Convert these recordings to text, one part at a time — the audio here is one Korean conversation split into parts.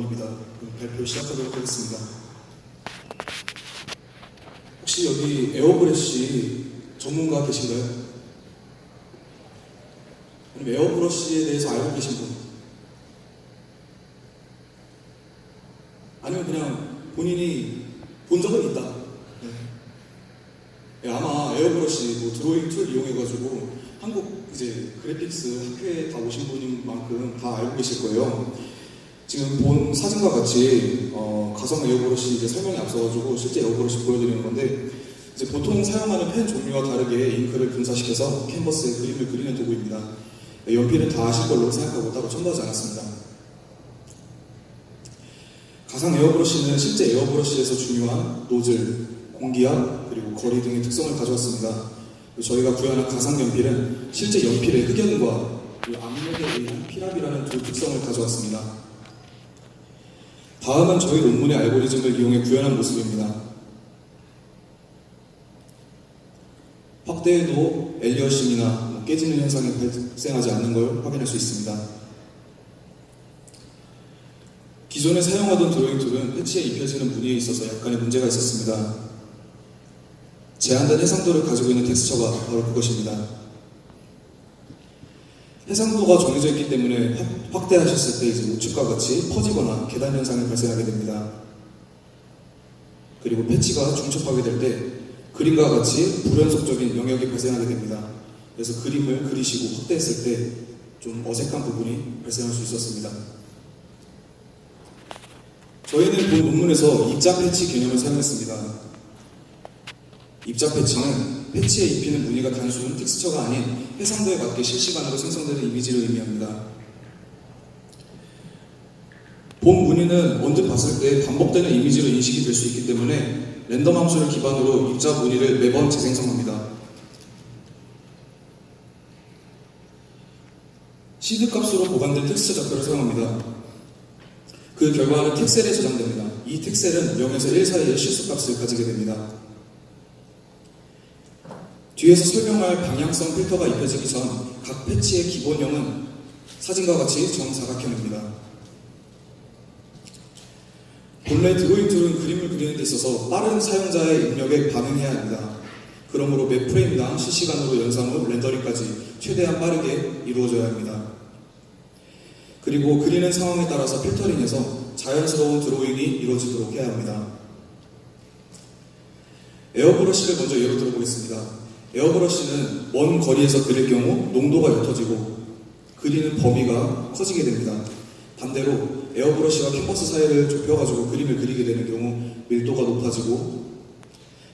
입니다. 발표 시작하도록 하겠습니다. 혹시 여기 에어브러쉬 전문가 계신가요? 아니면 에어브러쉬에 대해서 알고 계신 분? 아니면 그냥 본인이 본 적은 있다? 네. 아마 에어브러쉬 드로잉 툴 이용해가지고 한국 이제 그래픽스 학회에 다 오신 분인 만큼 다 알고 계실 거예요. 지금 본 사진과 같이 가상 에어브러쉬 이제 설명이 앞서가지고 실제 에어브러쉬 보여드리는 건데, 이제 보통 사용하는 펜 종류와 다르게 잉크를 분사시켜서 캔버스에 그림을 그리는 도구입니다. 연필은 다 아실 걸로 생각하고 따로 첨부하지 않았습니다. 가상 에어브러쉬는 실제 에어브러쉬에서 중요한 노즐, 공기압, 그리고 거리 등의 특성을 가져왔습니다. 저희가 구현한 가상 연필은 실제 연필의 흑연과 압력에 의한 필압이라는 두 특성을 가져왔습니다. 다음은 저희 논문의 알고리즘을 이용해 구현한 모습입니다. 확대해도 엘리어싱이나 깨지는 현상이 발생하지 않는 걸 확인할 수 있습니다. 기존에 사용하던 드로잉 툴은 패치에 입혀지는 무늬에 있어서 약간의 문제가 있었습니다. 제한된 해상도를 가지고 있는 텍스처가 바로 그것입니다. 해상도가 정해져 있기 때문에 확대하셨을 때 이제 우측과 같이 퍼지거나 계단 현상이 발생하게 됩니다. 그리고 패치가 중첩하게 될 때 그림과 같이 불연속적인 영역이 발생하게 됩니다. 그래서 그림을 그리시고 확대했을 때 좀 어색한 부분이 발생할 수 있었습니다. 저희는 본 논문에서 입자 패치 개념을 사용했습니다. 입자 패치는 패치에 입히는 무늬가 단순 텍스처가 아닌 해상도에 맞게 실시간으로 생성되는 이미지를 의미합니다. 본 무늬는 언뜻 봤을 때 반복되는 이미지로 인식이 될 수 있기 때문에 랜덤 함수를 기반으로 입자 무늬를 매번 재생성합니다. 시드 값으로 보관된 텍스처 좌표를 사용합니다. 그 결과는 텍셀에 저장됩니다. 이 텍셀은 0에서 1 사이의 실수값을 가지게 됩니다. 뒤에서 설명할 방향성 필터가 입혀지기 전 각 패치의 기본형은 사진과 같이 정사각형입니다. 본래 드로잉 툴은 그림을 그리는 데 있어서 빠른 사용자의 입력에 반응해야 합니다. 그러므로 몇 프레임당 실시간으로 연산 후 렌더링까지 최대한 빠르게 이루어져야 합니다. 그리고 그리는 상황에 따라서 필터링해서 자연스러운 드로잉이 이루어지도록 해야 합니다. 에어브러쉬를 먼저 예로 들어보겠습니다. 에어브러쉬는 먼 거리에서 그릴 경우 농도가 옅어지고 그리는 범위가 커지게 됩니다. 반대로 에어브러쉬와 캔버스 사이를 좁혀가지고 그림을 그리게 되는 경우 밀도가 높아지고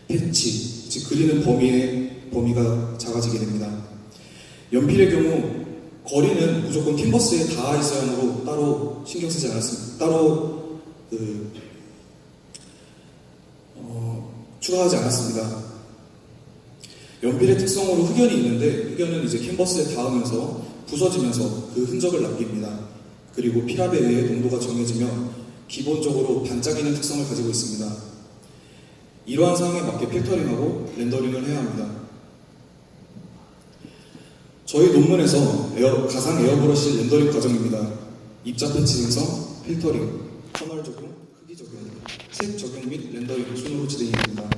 패치, 즉 그리는 범위가 작아지게 됩니다. 연필의 경우 거리는 무조건 캔버스에 닿아 있어야 하므로 따로 신경 쓰지 않았습니다. 따로 추가하지 않았습니다. 연필의 특성으로 흑연이 있는데 흑연은 이제 캔버스에 닿으면서 부서지면서 그 흔적을 남깁니다. 그리고 필압에 의해 농도가 정해지며 기본적으로 반짝이는 특성을 가지고 있습니다. 이러한 상황에 맞게 필터링하고 렌더링을 해야 합니다. 저희 논문에서 가상 에어브러쉬 렌더링 과정입니다. 입자 패치 생성, 필터링, 커널 적용, 크기 적용, 색 적용 및 렌더링 순으로 진행됩니다.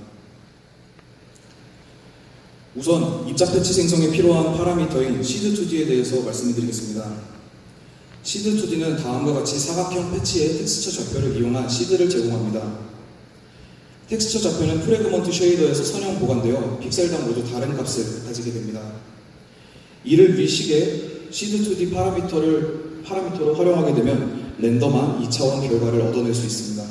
우선 입자 패치 생성에 필요한 파라미터인 시드2D에 대해서 말씀드리겠습니다. 시드2D는 다음과 같이 사각형 패치의 텍스처 좌표를 이용한 시드를 제공합니다. 텍스처 좌표는 프래그먼트 쉐이더에서 선형 보관되어 픽셀당 모두 다른 값을 가지게 됩니다. 이를 위식의 시드2D 파라미터로 활용하게 되면 랜덤한 2차원 결과를 얻어낼 수 있습니다.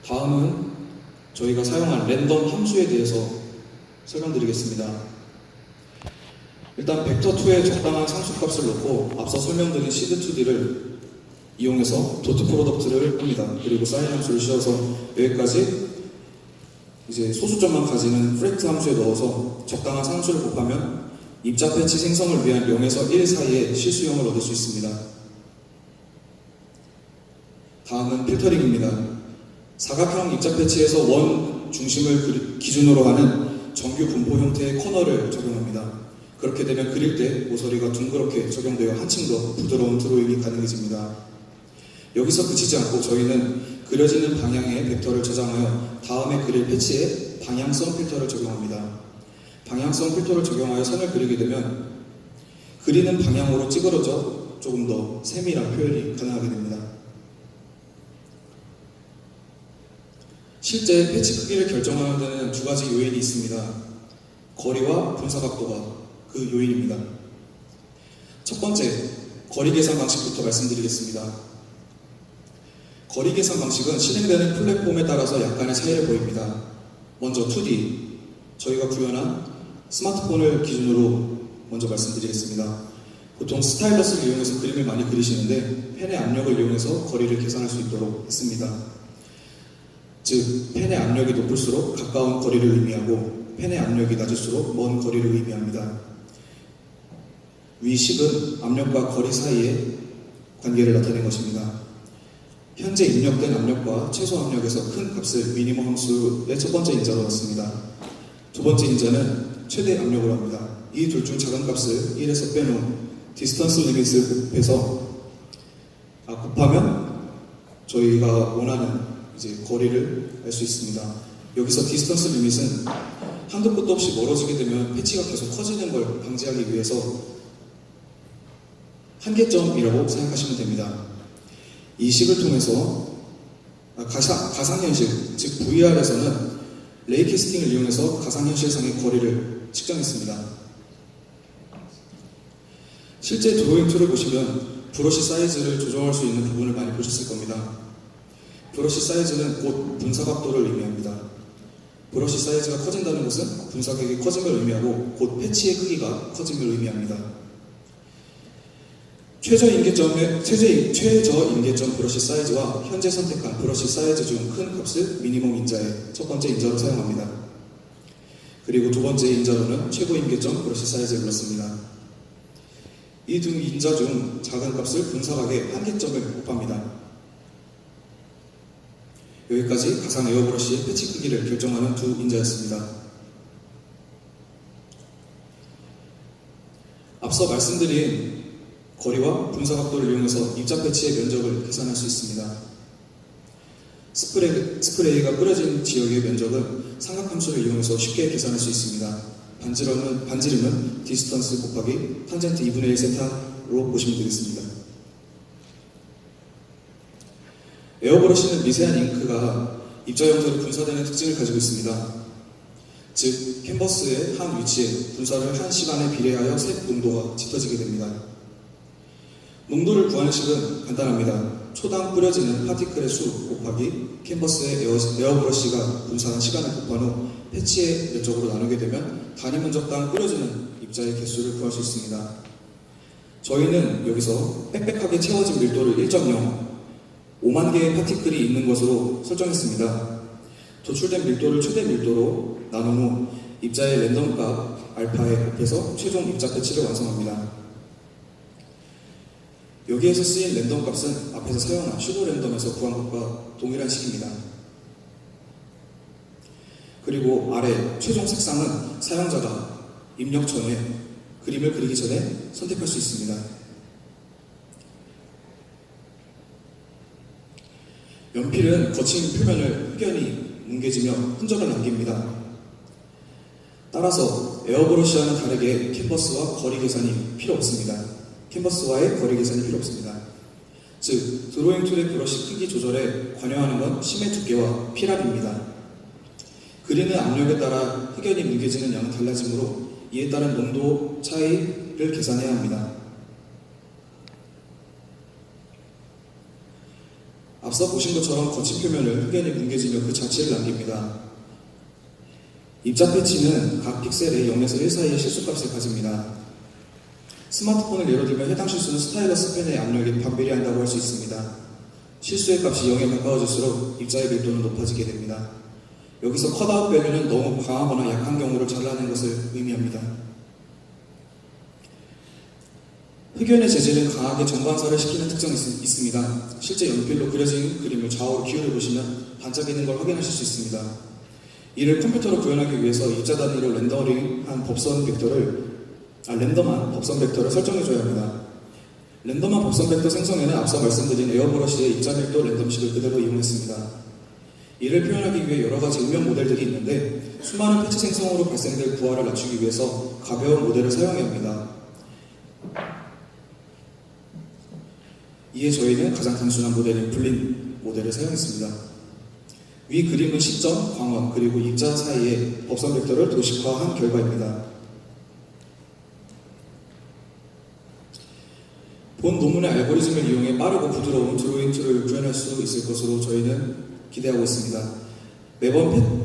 다음은 저희가 사용한 랜덤 함수에 대해서 설명드리겠습니다. 일단 벡터2에 적당한 상수값을 넣고 앞서 설명드린 시드2D를 이용해서 도트 프로덕트를 합니다. 그리고 사인 함수를 씌워서 여기까지 이제 소수점만 가지는 프렉트 함수에 넣어서 적당한 상수를 곱하면 입자 패치 생성을 위한 0에서 1 사이의 실수형을 얻을 수 있습니다. 다음은 필터링입니다. 사각형 입자 패치에서 원 중심을 기준으로 하는 정규 분포 형태의 커널을 적용합니다. 그렇게 되면 그릴 때 모서리가 둥그렇게 적용되어 한층 더 부드러운 드로잉이 가능해집니다. 여기서 그치지 않고 저희는 그려지는 방향의 벡터를 저장하여 다음에 그릴 패치에 방향성 필터를 적용합니다. 방향성 필터를 적용하여 선을 그리게 되면 그리는 방향으로 찌그러져 조금 더 세밀한 표현이 가능하게 됩니다. 실제 패치 크기를 결정하는 데는 두 가지 요인이 있습니다. 거리와 분사각도가 그 요인입니다. 첫 번째, 거리 계산 방식부터 말씀드리겠습니다. 거리 계산 방식은 실행되는 플랫폼에 따라서 약간의 차이를 보입니다. 먼저 2D, 저희가 구현한 스마트폰을 기준으로 먼저 말씀드리겠습니다. 보통 스타일러스를 이용해서 그림을 많이 그리시는데 펜의 압력을 이용해서 거리를 계산할 수 있도록 했습니다. 즉, 펜의 압력이 높을수록 가까운 거리를 의미하고 펜의 압력이 낮을수록 먼 거리를 의미합니다. 위 식은 압력과 거리 사이의 관계를 나타낸 것입니다. 현재 입력된 압력과 최소 압력에서 큰 값을 미니멈 함수의 첫 번째 인자로 넣습니다. 두 번째 인자는 최대 압력으로 합니다. 이 둘 중 작은 값을 1에서 빼놓은 디스턴스 리밋을 곱하면 저희가 원하는 거리를 알 수 있습니다. 여기서 디스턴스 리밋은 한도 끝도 없이 멀어지게 되면 패치가 계속 커지는 걸 방지하기 위해서 한계점이라고 생각하시면 됩니다. 이 식을 통해서 가상현실, 즉 VR에서는 레이캐스팅을 이용해서 가상현실상의 거리를 측정했습니다. 실제 드로잉 툴을 보시면 브러쉬 사이즈를 조정할 수 있는 부분을 많이 보셨을 겁니다. 브러쉬 사이즈는 곧 분사각도를 의미합니다. 브러쉬 사이즈가 커진다는 것은 분사각이 커짐을 의미하고 곧 패치의 크기가 커짐을 의미합니다. 최저 임계점 브러쉬 사이즈와 현재 선택한 브러쉬 사이즈 중 큰 값을 미니멈 인자의 첫 번째 인자로 사용합니다. 그리고 두 번째 인자로는 최고 임계점 브러쉬 사이즈를 넣습니다. 이 두 인자 중 작은 값을 분사각의 한계점을 곱합니다. 여기까지 가상 에어브러쉬의 패치 크기를 결정하는 두 인자였습니다. 앞서 말씀드린 거리와 분사각도를 이용해서 입자 패치의 면적을 계산할 수 있습니다. 스프레이가 뿌려진 지역의 면적은 삼각함수를 이용해서 쉽게 계산할 수 있습니다. 반지름은 디스턴스 곱하기 탄젠트 2분의 1 세타로 보시면 되겠습니다. 에어브러쉬는 미세한 잉크가 입자 형태로 분사되는 특징을 가지고 있습니다. 즉, 캔버스의 한 위치에 분사를 한 시간에 비례하여 색 농도가 짙어지게 됩니다. 농도를 구하는 식은 간단합니다. 초당 뿌려지는 파티클의 수 곱하기 캔버스의 에어브러쉬가 분사한 시간을 곱한 후 패치의 면적으로 나누게 되면 단위 면적당 뿌려지는 입자의 개수를 구할 수 있습니다. 저희는 여기서 빽빽하게 채워진 밀도를 1.0, 5만 개의 파티클이 있는 것으로 설정했습니다. 도출된 밀도를 최대 밀도로 나눈 후 입자의 랜덤값 알파에 곱해서 최종 입자 패치를 완성합니다. 여기에서 쓰인 랜덤 값은 앞에서 사용한 슈도 랜덤에서 구한 것과 동일한 식입니다. 그리고 아래 최종 색상은 사용자가 입력 전에 그림을 그리기 전에 선택할 수 있습니다. 연필은 거친 표면을 흑연히 뭉개지며 흔적을 남깁니다. 따라서 에어브러쉬와는 다르게 캔버스와 거리 계산이 필요 없습니다. 캔버스와의 거리 계산이 필요 없습니다. 즉, 드로잉 툴의 브러쉬 크기 조절에 관여하는 건 심의 두께와 피랍입니다. 그리는 압력에 따라 흑연이 뭉개지는 양은 달라지므로 이에 따른 농도 차이를 계산해야 합니다. 앞서 보신 것처럼 거친 표면을 흑연이 뭉개지며 그 자체를 남깁니다. 입자 패치는 각 픽셀에 0에서 1 사이의 실수값을 가집니다. 스마트폰을 예로 들면 해당 실수는 스타일러스 펜의 압력에 반비례한다고 할 수 있습니다. 실수의 값이 0에 가까워질수록 입자의 밀도는 높아지게 됩니다. 여기서 컷아웃 밸류는 너무 강하거나 약한 경우를 잘라낸 것을 의미합니다. 흑연의 재질은 강하게 정반사를 시키는 특성이 있습니다. 실제 연필로 그려진 그림을 좌우로 기울여 보시면 반짝이는 걸 확인하실 수 있습니다. 이를 컴퓨터로 구현하기 위해서 입자 단위로 렌더링한 법선 벡터를 랜덤한 법선 벡터를 설정해줘야 합니다. 랜덤한 법선 벡터 생성에는 앞서 말씀드린 에어브러시의 입자밀도 랜덤식을 그대로 이용했습니다. 이를 표현하기 위해 여러 가지 음영 모델들이 있는데 수많은 패치 생성으로 발생될 부하를 낮추기 위해서 가벼운 모델을 사용해야 합니다. 이에 저희는 가장 단순한 모델인 블린 모델을 사용했습니다. 위 그림은 시점, 광원, 그리고 입자 사이에 법선 벡터를 도식화한 결과입니다. 본 논문의 알고리즘을 이용해 빠르고 부드러운 드로잉 툴을 구현할 수 있을 것으로 저희는 기대하고 있습니다.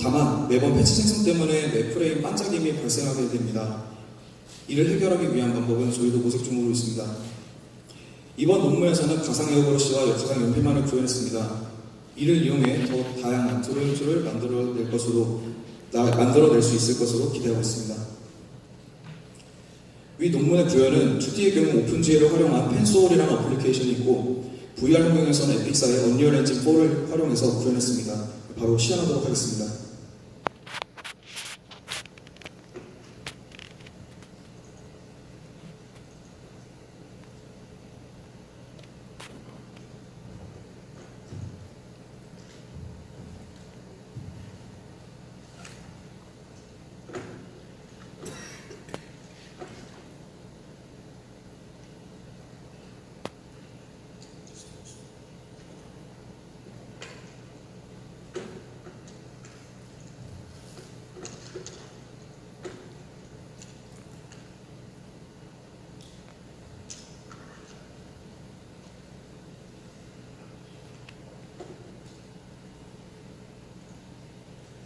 다만 매번 패치 생성 때문에 매 프레임 반짝임이 발생하게 됩니다. 이를 해결하기 위한 방법은 저희도 모색 중으로 있습니다. 이번 논문에서는 가상 에어브러시와 가상 연필만을 구현했습니다. 이를 이용해 더 다양한 드로잉 툴을 만들어낼 수 있을 것으로 기대하고 있습니다. 위 논문의 구현은 2D의 경우 오픈GL을 활용한 펜소울이라는 어플리케이션이 있고 VR 환경에서는 에픽사의 언리얼 엔진 4를 활용해서 구현했습니다. 바로 시연하도록 하겠습니다.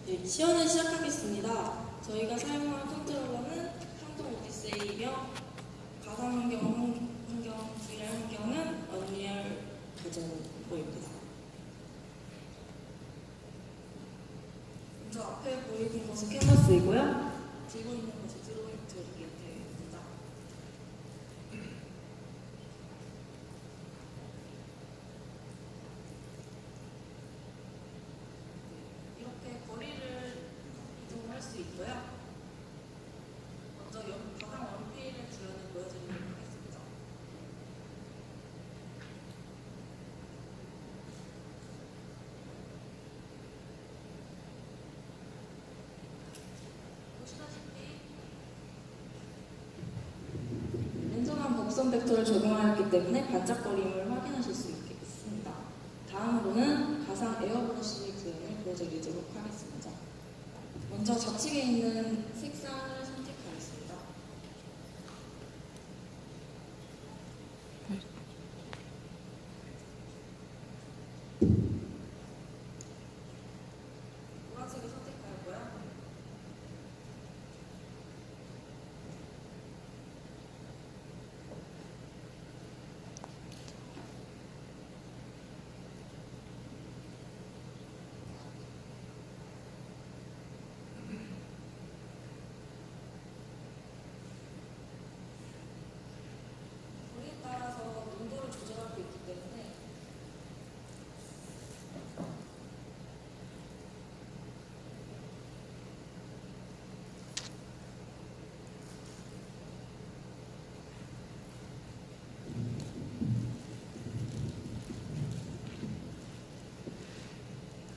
네, 시연을 시작하겠습니다. 저희가 사용한 컨트롤러는 삼성 오디세이며 가상 VR 환경은 언리얼 버전 4입니다. 먼저 앞에 보이는 것은 캔버스이고요. 들고 있는 것이 드로잉 툴입니다. 이렇게 거리를 이동할 수 있고요. 먼저 가상 원필의 구현을 보여드리도록 하겠습니다. 보시다시피 랜덤한 법선 벡터를 적용하였기 때문에 반짝거림을 확인하실 수 있습니다. 다음으로는 가상 에어브러시 구현을 보여드리도록 하겠습니다. 먼저 좌측에 있는 색상을 선택하겠습니다. 노란색을 선택하였고요. 거리에 따라서 농도를 조절할 수 있기 때문에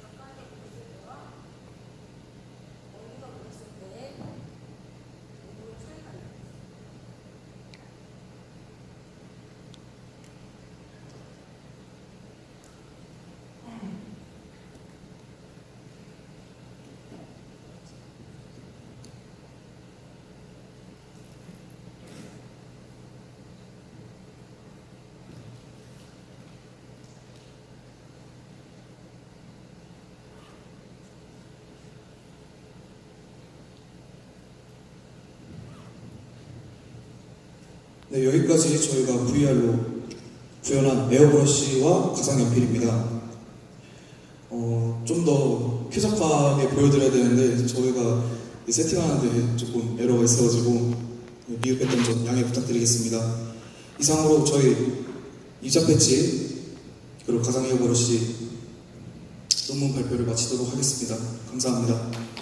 가까이서 보였을 때와 멀리서 보였을 때의 농도의 차이가 있습니다. 네, 여기까지 저희가 VR로 구현한 에어브러시와 가상 연필입니다. 좀 더 쾌적하게 보여드려야 되는데 저희가 세팅하는데 조금 에러가 있어가지고 미흡했던 점 양해 부탁드리겠습니다. 이상으로 저희 입자 패치 그리고 가상 에어브러시 논문 발표를 마치도록 하겠습니다. 감사합니다.